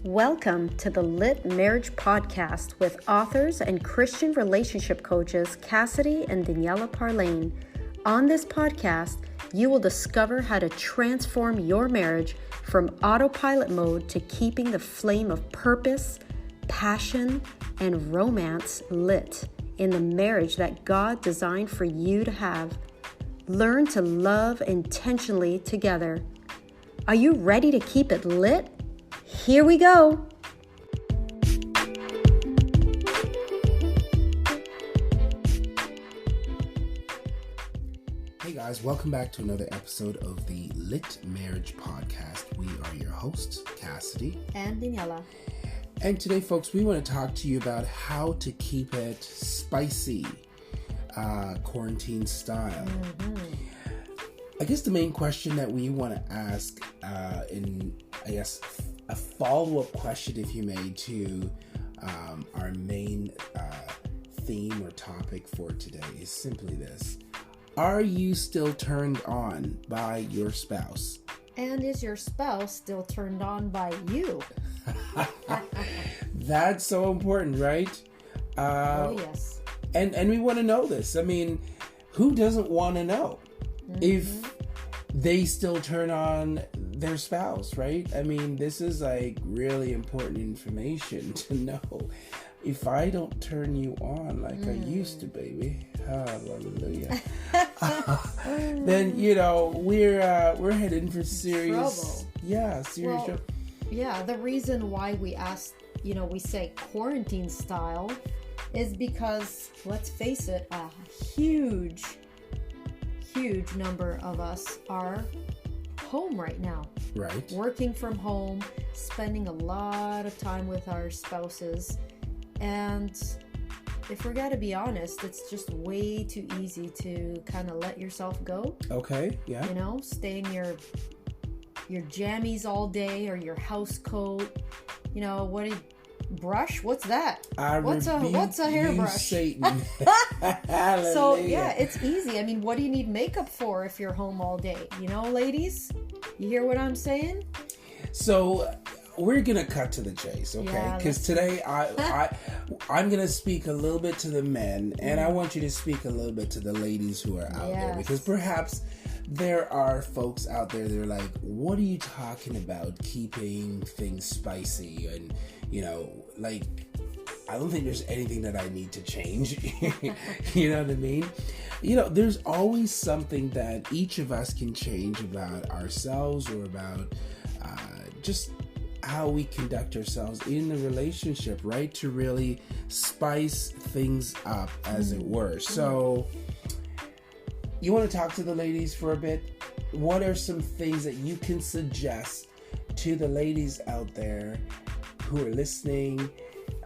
Welcome to the Lit Marriage Podcast with authors and Christian relationship coaches Cassidy and Daniela Parlane. On this podcast, you will discover how to transform your marriage from autopilot mode to keeping the flame of purpose, passion, and romance lit in the marriage that God designed for you to have. Learn to love intentionally together. Are you ready to keep it lit? Here we go. Hey guys, welcome back to another episode of the Lit Marriage Podcast. We are your hosts, Cassidy and Daniela. And today, folks, we want to talk to you about how to keep it spicy, quarantine style. I guess the main question that we want to ask a follow-up question, if you may, to our main theme or topic for today is simply this. Are you still turned on by your spouse? And is your spouse still turned on by you? That's so important, right? Oh, yes. And we want to know this. I mean, who doesn't want to know if they still turn on their spouse, right? I mean, this is like really important information to know. If I don't turn you on like I used to, baby, hallelujah, then we're heading for serious trouble. Serious trouble. Yeah, the reason why we asked, we say quarantine style is because, let's face it, a huge number of us are home right now. Right. Working from home, spending a lot of time with our spouses. And if we're gonna be honest, it's just way too easy to kind of let yourself go. Okay, yeah. Stay in your jammies all day or your house coat. Brush? What's that? What's a hairbrush? Satan. So yeah, it's easy. I mean, what do you need makeup for if you're home all day? Ladies, you hear what I'm saying? So we're gonna cut to the chase, okay? Because today I'm gonna speak a little bit to the men, and I want you to speak a little bit to the ladies who are out there, because perhaps there are folks out there that are like, what are you talking about keeping things spicy? And I don't think there's anything that I need to change. You know what I mean? There's always something that each of us can change about ourselves or about just how we conduct ourselves in the relationship, right? To really spice things up, as it were. So, you want to talk to the ladies for a bit? What are some things that you can suggest to the ladies out there who are listening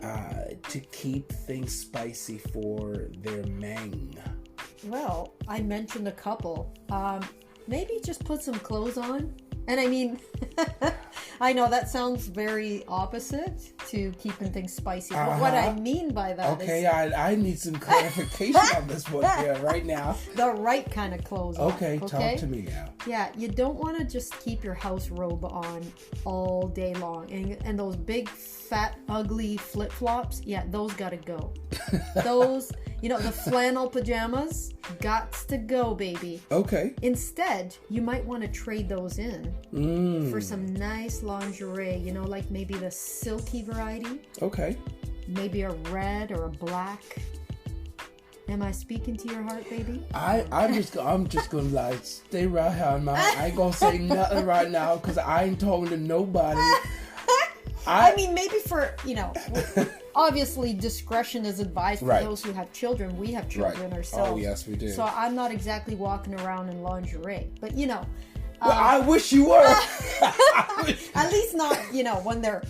to keep things spicy for their men? Well, I mentioned a couple. Maybe just put some clothes on. And I mean, I know that sounds very opposite to keeping things spicy. But what I mean by that is... I need some clarification on this one here right now. The right kind of clothes on. Okay, talk to me now. Yeah, you don't want to just keep your house robe on all day long. And those big, fat, ugly flip-flops, those got to go. Those... the flannel pajamas, gots to go, baby. Okay. Instead, you might want to trade those in for some nice lingerie, like maybe the silky variety. Okay. Maybe a red or a black. Am I speaking to your heart, baby? I'm just gonna like stay right here, man. I ain't gonna say nothing right now because I ain't talking to nobody. I mean, maybe for, obviously discretion is advised for those who have children. We have children ourselves. Oh, yes, we do. So I'm not exactly walking around in lingerie. But, well, I wish you were. At least not,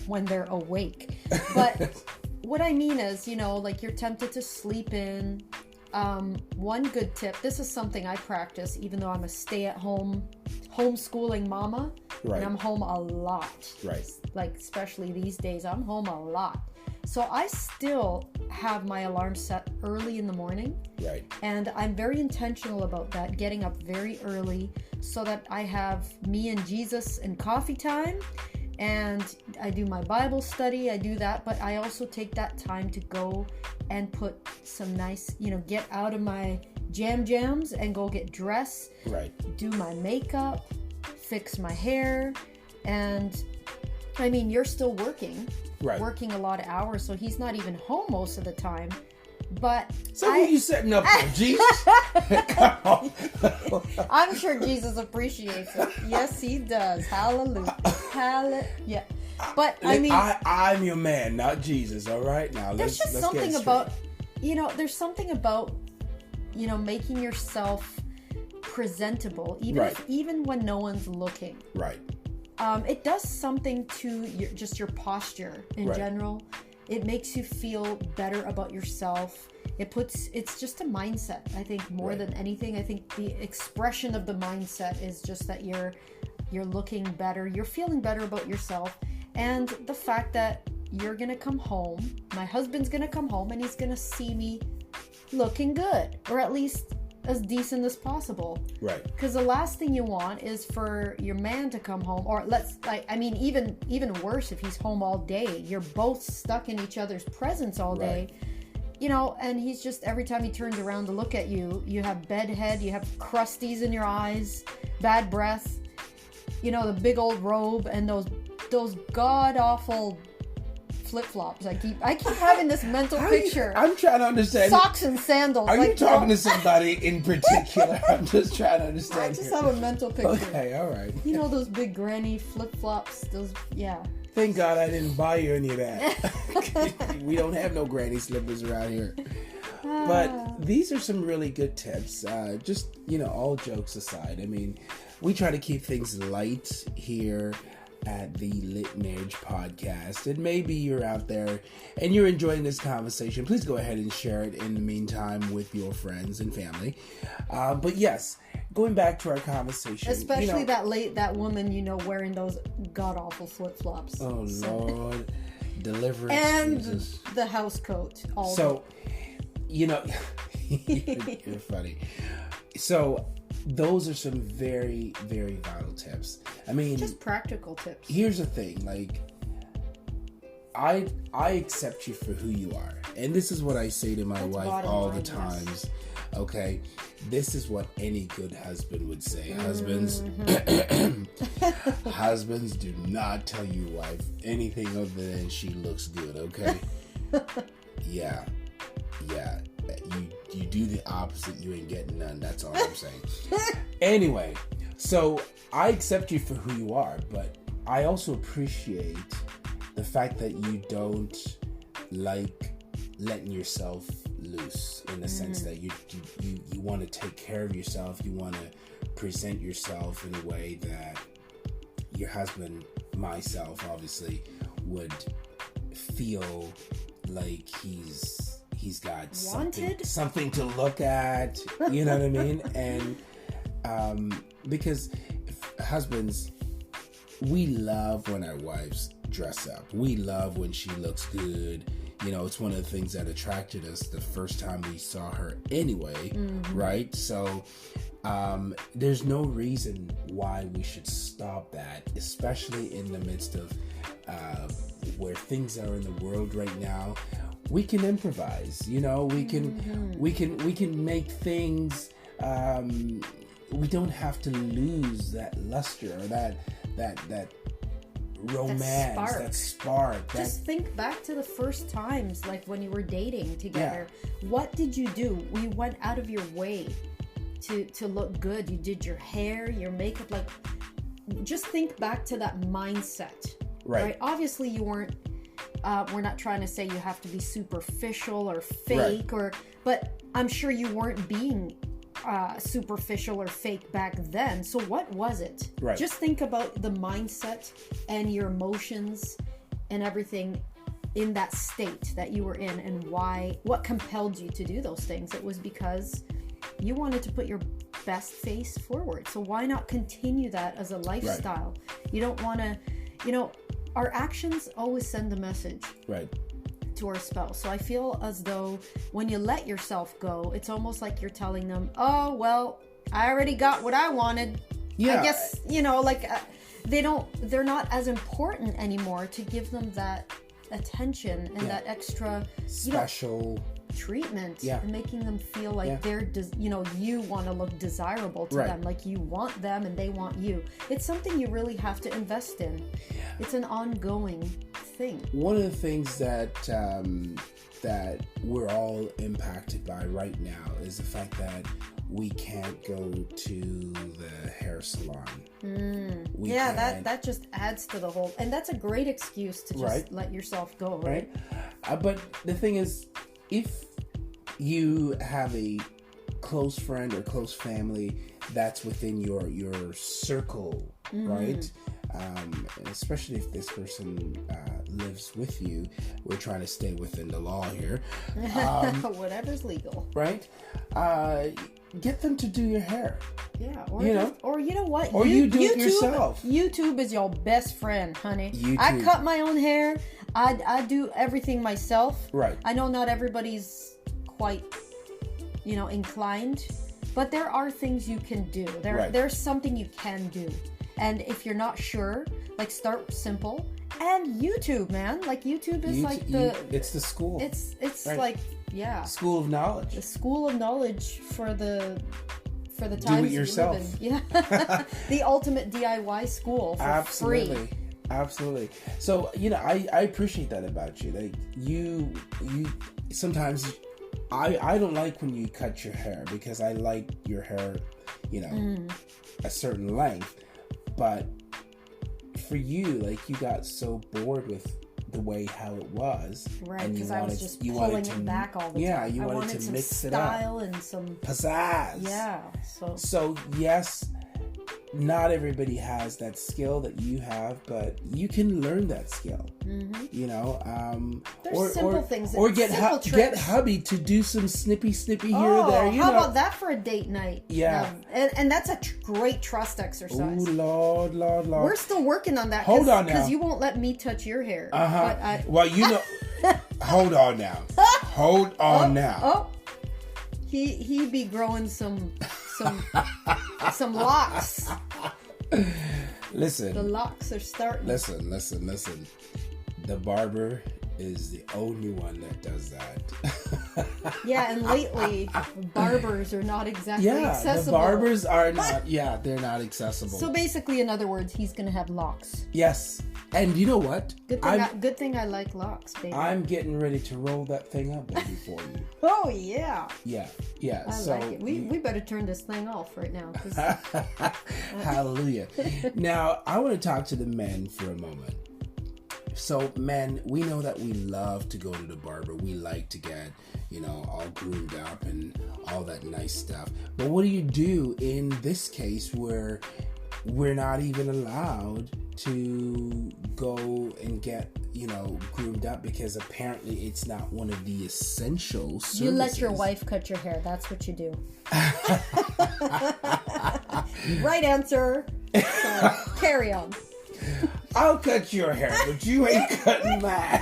when they're awake. But what I mean is, like you're tempted to sleep in. One good tip, this is something I practice even though I'm a stay-at-home homeschooling mama. Right. And I'm home a lot. Right. Like, especially these days, I'm home a lot. So I still have my alarm set early in the morning. Right. And I'm very intentional about that, getting up very early so that I have me and Jesus and coffee time. and I do my Bible study, I do that, but I also take that time to go and put some nice, get out of my jams and go get dressed, right, do my makeup, fix my hair. And I mean, you're still working a lot of hours, so he's not even home most of the time. But so who are you setting up for, Jesus? Come on. I'm sure Jesus appreciates it. Yes, he does. Hallelujah. Yeah. But I mean, I'm your man, not Jesus. All right, now there's something about, there's something about, making yourself presentable, even when no one's looking. Right. It does something to your posture in general. It makes you feel better about yourself. It's just a mindset. I think more than anything, I think the expression of the mindset is just that you're looking better, you're feeling better about yourself, and the fact that you're gonna come home, my husband's gonna come home, and he's gonna see me looking good, or at least as decent as possible. Right. Because the last thing you want is for your man to come home, or even worse, if he's home all day, you're both stuck in each other's presence all day. And he's just, every time he turns around to look at you, you have bedhead, you have crusties in your eyes, bad breath, the big old robe, and those god awful flip-flops. I keep having this mental picture. I'm trying to understand. Socks and sandals. Are you talking to somebody in particular? I'm just trying to understand. I just have a mental picture. Okay, all right. Those big granny flip-flops. Those, yeah. Thank God I didn't buy you any of that. We don't have no granny slippers around here. But these are some really good tips. Just, all jokes aside. I mean, we try to keep things light here at the Lit Marriage Podcast. And maybe you're out there and you're enjoying this conversation. Please go ahead and share it in the meantime with your friends and family. But yes, going back to our conversation, especially that woman, wearing those god awful flip flops. Oh Lord, deliverance, and Jesus. The house coat. You're funny. So those are some very, very vital tips. I mean, just practical tips. Here's the thing, I accept you for who you are. And this is what I say to my wife all the times. Yes. Okay? This is what any good husband would say. Husbands do not tell your wife anything other than she looks good, okay? Yeah. You do the opposite, you ain't getting none. That's all I'm saying. Anyway, so I accept you for who you are, but I also appreciate the fact that you don't like letting yourself loose, in the sense that you want to take care of yourself. You want to present yourself in a way that your husband, myself, obviously, would feel like he's got something to look at, you know what I mean? And because husbands, we love when our wives dress up. We love when she looks good. It's one of the things that attracted us the first time we saw her anyway, right? So there's no reason why we should stop that, especially in the midst of where things are in the world right now. We can improvise, we can make things. We don't have to lose that luster or that romance, that spark. Just think back to the first times, like when you were dating together. Yeah. What did you do? We went out of your way to look good. You did your hair, your makeup. Like, just think back to that mindset. Right? Obviously, you weren't. We're not trying to say you have to be superficial or fake, but I'm sure you weren't being superficial or fake back then. So what was it? Right. Just think about the mindset and your emotions and everything in that state that you were in, and what compelled you to do those things. It was because you wanted to put your best face forward. So why not continue that as a lifestyle? Right. You don't want to, our actions always send a message. Right. To our spouse. So I feel as though when you let yourself go, it's almost like you're telling them, oh, well, I already got what I wanted. Yeah. I guess, they're not as important anymore to give them that attention and that extra special treatment, and making them feel like they're you want to look desirable to them, like you want them and they want you. It's something you really have to invest in. It's an ongoing thing. One of the things that that we're all impacted by right now is the fact that we can't go to the hair salon. That just adds to the whole, and that's a great excuse to just let yourself go, right? But the thing is, if you have a close friend or close family that's within your circle, right? Especially if this person lives with you, we're trying to stay within the law here. Whatever's legal, right? Get them to do your hair. Yeah, or you know what? Or you do it yourself. YouTube is your best friend, honey. YouTube. I cut my own hair. I do everything myself. Right. I know not everybody's quite, inclined, but there are things you can do. There's something you can do. And if you're not sure, like, start simple. And YouTube, man. Like, YouTube is it's the school. It's like, school of knowledge. The school of knowledge for the times do it yourself. You live in. Yeah. The ultimate DIY school for free. Absolutely. So, I appreciate that about you. Like, you sometimes, I don't like when you cut your hair, because I like your hair, a certain length. But for you, like, you got so bored with the way how it was, right? Because I was just pulling it back all the time. Yeah, you wanted to mix it up, style and some pizzazz. Yeah. So yes, not everybody has that skill that you have, but you can learn that skill. There's simple things, or get hubby to do some snippy here or there. How about that for a date night? Yeah, and that's a great trust exercise. Oh Lord. We're still working on that. Hold on now, because you won't let me touch your hair. Well, hold on now. Hold on now. Oh, he be growing some locks. Listen. The locks are starting. Listen. The barber is the only one that does that. Yeah, and lately, barbers are not exactly accessible. The barbers are not, they're not accessible. So basically, in other words, he's going to have locks. Yes. And you know what? Good thing I like locks, baby. I'm getting ready to roll that thing up, baby, for you. Oh, yeah. Yeah. I like it. We better turn this thing off right now. Hallelujah. Now, I want to talk to the men for a moment. So, men, we know that we love to go to the barber. We like to get, all groomed up and all that nice stuff. But what do you do in this case where we're not even allowed to go and get, groomed up, because apparently it's not one of the essential services? You let your wife cut your hair. That's what you do. Right answer. So, carry on. I'll cut your hair, but you ain't cutting mine.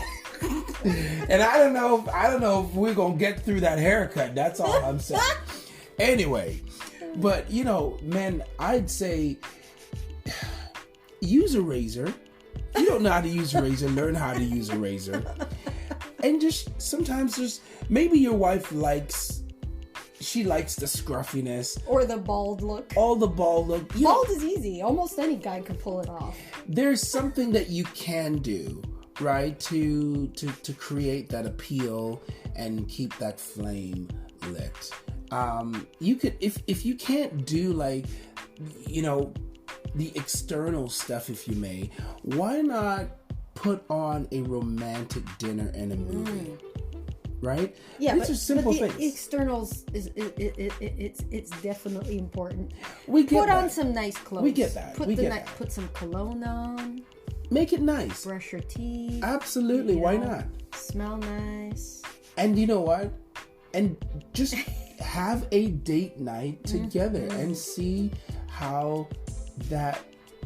And I don't know if we're gonna get through that haircut. That's all I'm saying. Anyway, but men, I'd say use a razor. If you don't know how to use a razor, learn how to use a razor. And sometimes maybe your wife likes the scruffiness. Or the bald look. Bald look. Bald is easy. Almost any guy could pull it off. There's something that you can do, right, to create that appeal and keep that flame lit. You could, if you can't do the external stuff, if you may, why not put on a romantic dinner and a movie? Right? Yeah, these are simple things. Externals it's definitely important. We get put on some nice clothes. We get that. Put some cologne on. Make it nice. Brush your teeth. Absolutely. Why not? Smell nice. And you know what? And just have a date night together and see how that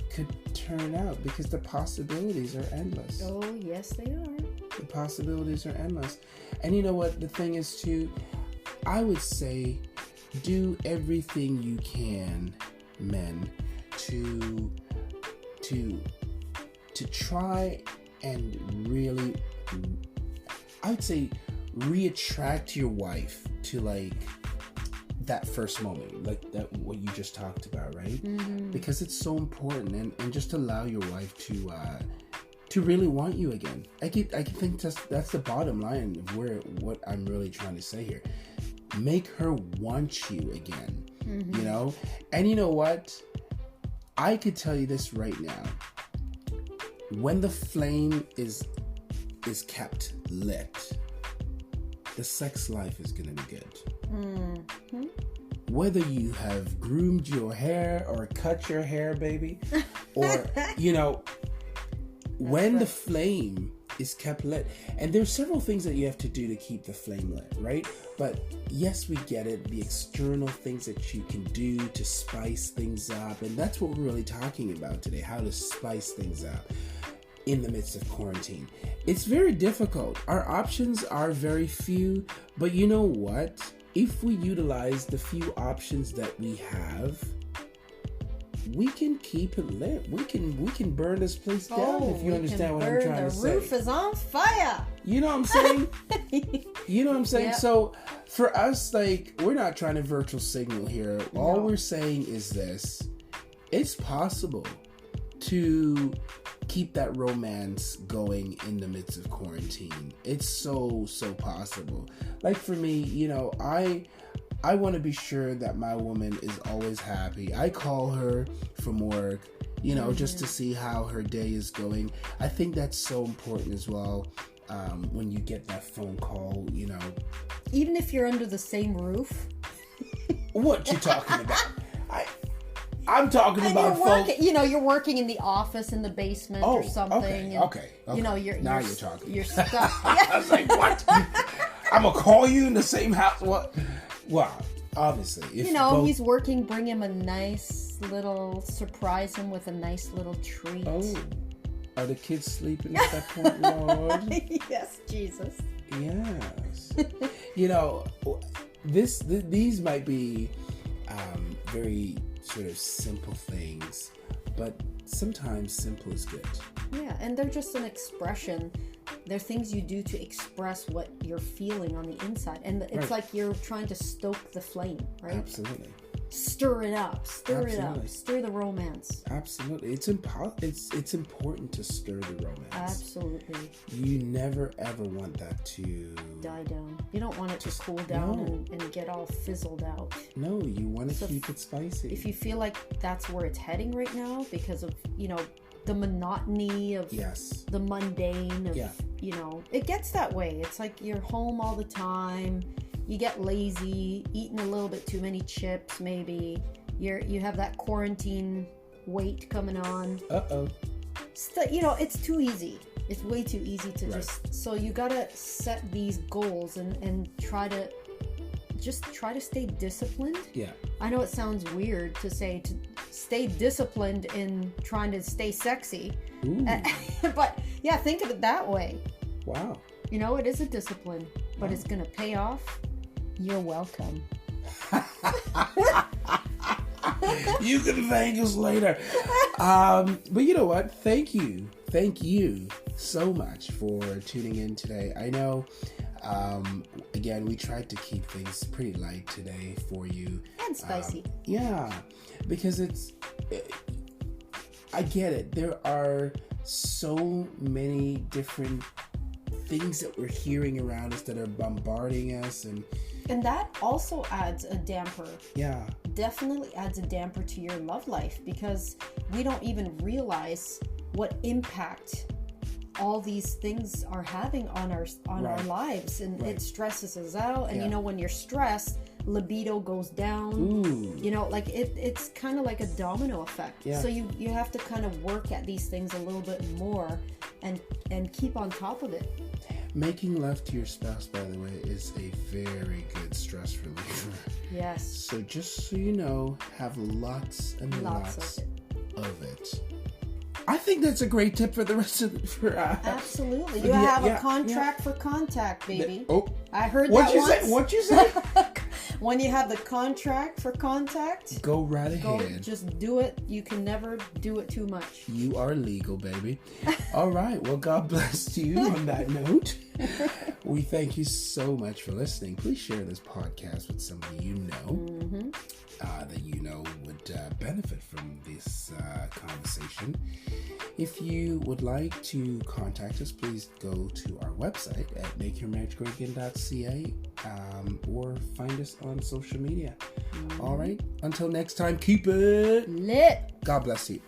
could turn out, because the possibilities are endless. Oh, yes, they are. The possibilities are endless. And you know what? The thing is, too, I would say do everything you can, men, to to try and really, I would say, reattract your wife to like that first moment, like that what you just talked about, right? Because it's so important, and just allow your wife to really want you again. I think that's the bottom line of what I'm really trying to say here. Make her want you again, you know? And you know what? I could tell you this right now. When the flame is kept lit, the sex life is going to be good. Whether you have groomed your hair or cut your hair, baby, or, you know, when the flame is kept lit, and there's several things that you have to do to keep the flame lit, right? But yes, we get it, the external things that you can do to spice things up, and that's what we're really talking about today, how to spice things up in the midst of quarantine. It's very difficult. Our options are very few, but you know what? If we utilize the few options that we have, we can keep it lit. We can burn this place down, if you understand what I'm trying to say. The roof is on fire. You know what I'm saying? You know what I'm saying? Yep. So for us, like, we're not trying to virtual signal here. All we're saying is this. It's possible to keep that romance going in the midst of quarantine. It's so possible. Like for me, you know, I want to be sure that my woman is always happy. I call her from work, you know, just to see how her day is going. I think that's so important as well. When you get that phone call, you know. Even if you're under the same roof. What you talking about? I'm talking about folks. You know, you're working in the office in the basement or something. Okay. You know, you're talking. You're stuck. I was like, what? I'm gonna call you in the same house. What? Well, obviously, if you know, he's working. Bring him a nice little surprise him with a nice little treat. Oh, are the kids sleeping at that point, Lord? Yes, Jesus. Yes. You know, these might be very sort of simple things, but sometimes simple is good. Yeah, and they're just an expression. They're things you do to express what you're feeling on the inside. And it's like you're trying to stoke the flame, right? Absolutely. Stir it up. Stir the romance. Absolutely. It's important to stir the romance. Absolutely. You never ever want that to die down. You don't want it to cool down and get all fizzled out. No, you want to keep it spicy. If you feel like that's where it's heading right now because of, you know, the monotony of the mundane of, you know, it gets that way. It's like you're home all the time. You get lazy, eating a little bit too many chips, maybe. You have that quarantine weight coming on. You know, it's too easy. It's way too easy to just... So you gotta set these goals and try to stay disciplined. Yeah. I know it sounds weird to say to stay disciplined in trying to stay sexy. But yeah, think of it that way. Wow. You know, it is a discipline, but it's gonna pay off. You're welcome. You can thank us later. But you know what? Thank you so much for tuning in today. I know, again, we tried to keep things pretty light today for you. And spicy. Because I get it. There are so many different things that we're hearing around us that are bombarding us, and that also adds a damper. Yeah, definitely adds a damper to your love life, because we don't even realize what impact all these things are having on our lives, and it stresses us out. And you know, when you're stressed, libido goes down. You know, like it's kind of like a domino effect. So you have to kind of work at these things a little bit more and keep on top of it. Making love to your spouse, by the way, is a very good stress reliever. Yes. So just so you know, have lots and lots of it. I think that's a great tip for the rest of Absolutely. You have a contract for contact, baby. I heard that once. What'd you say? When you have the contract for contact, go right ahead. Just do it. You can never do it too much. You are legal, baby. All right. Well, God bless you on that note. We thank you so much for listening. Please share this podcast with somebody you know that you know would benefit from this conversation. If you would like to contact us, please go to our website at makeyourmarriagegrow.ca or find us on social media. All right. Until next time, keep it lit. God bless you.